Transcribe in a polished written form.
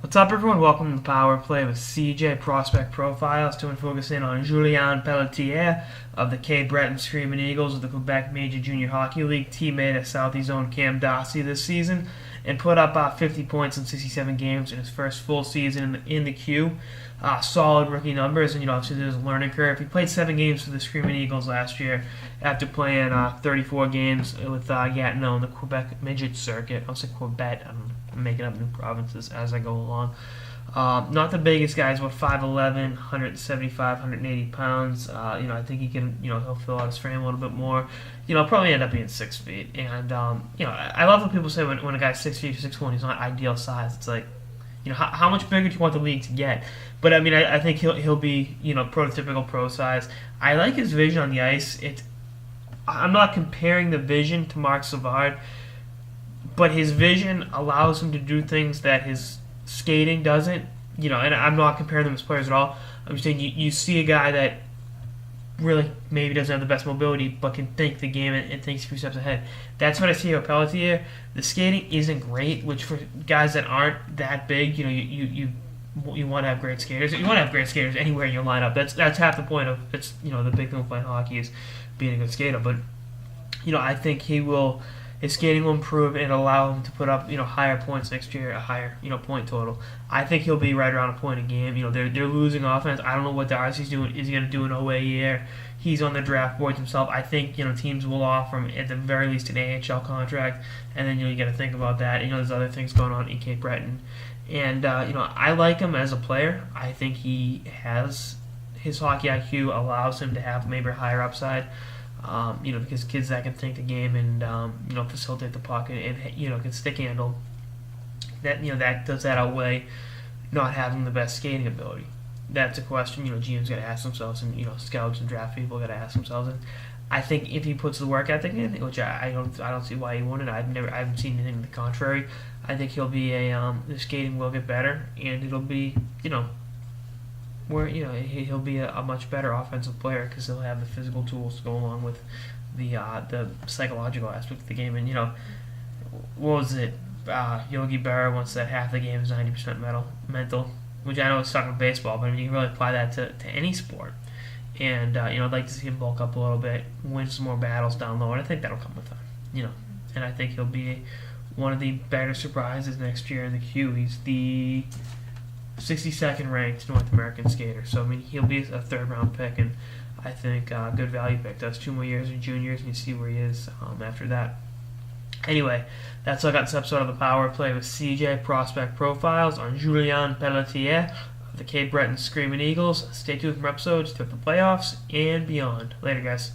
What's up, everyone? Welcome to the Power Play with CJ Prospect Profiles. Doing focusing on Julien Pelletier of the Cape Breton Screaming Eagles of the Quebec Major Junior Hockey League, teammate of Southeast Zone Cam Darcy this season, and put up 50 points in 67 games in his first full season in the Q. Solid rookie numbers, and obviously there's a learning curve. He played 7 games for the Screaming Eagles last year after playing 34 games with Gatineau in the Quebec Midget Circuit. I'll say Quebec. I'm making up new provinces as I go along. Not the biggest guy. He's about 5'11", 175, 180 pounds. I think he can, he'll fill out his frame a little bit more. Probably end up being 6 feet. And, I love when people say when a guy's 6 feet or 6'1", he's not ideal size. It's like, how much bigger do you want the league to get? But, I think he'll be, prototypical pro size. I like his vision on the ice. I'm not comparing the vision to Marc Savard, but his vision allows him to do things that his skating doesn't. And I'm not comparing them as players at all. I'm saying you see a guy that really maybe doesn't have the best mobility, but can think the game and thinks a few steps ahead. That's what I see with Pelletier. The skating isn't great, which for guys that aren't that big, you want to have great skaters. You want to have great skaters anywhere in your lineup. That's half the point of it's the big thing with playing hockey is being a good skater. But I think his skating will improve and allow him to put up higher points next year, a higher point total. I think he'll be right around a point a game. They're losing offense. I don't know what Darcy's doing. Is he going to do an OA year? He's on the draft board himself. I think teams will offer him at the very least an AHL contract, and then you got to think about that. There's other things going on in Cape Breton, and I like him as a player. I think he has his hockey IQ allows him to have maybe a higher upside. Because kids that can think the game and facilitate the puck and can stick handle, that does that outweigh not having the best skating ability? That's a question GMs got to ask themselves, and scouts and draft people got to ask themselves. And I think if he puts the work ethic in, which I don't see why he wouldn't. I haven't seen anything to the contrary. I think he'll be the skating will get better, and it'll be where he'll be a much better offensive player because he'll have the physical tools to go along with the psychological aspect of the game. And what was it? Yogi Berra once said half the game is 90% mental, which I know it's talking about baseball, but you can really apply that to any sport. And I'd like to see him bulk up a little bit, win some more battles down low, and I think that'll come with time. And I think he'll be one of the better surprises next year in the Q. He's the 62nd ranked North American skater. So, he'll be a third-round pick, and I think a good value pick. Does 2 more years in juniors, and you see where he is after that. Anyway, that's all I got this episode of the Power Play with CJ Prospect Profiles on Julien Pelletier of the Cape Breton Screaming Eagles. Stay tuned for episodes throughout the playoffs and beyond. Later, guys.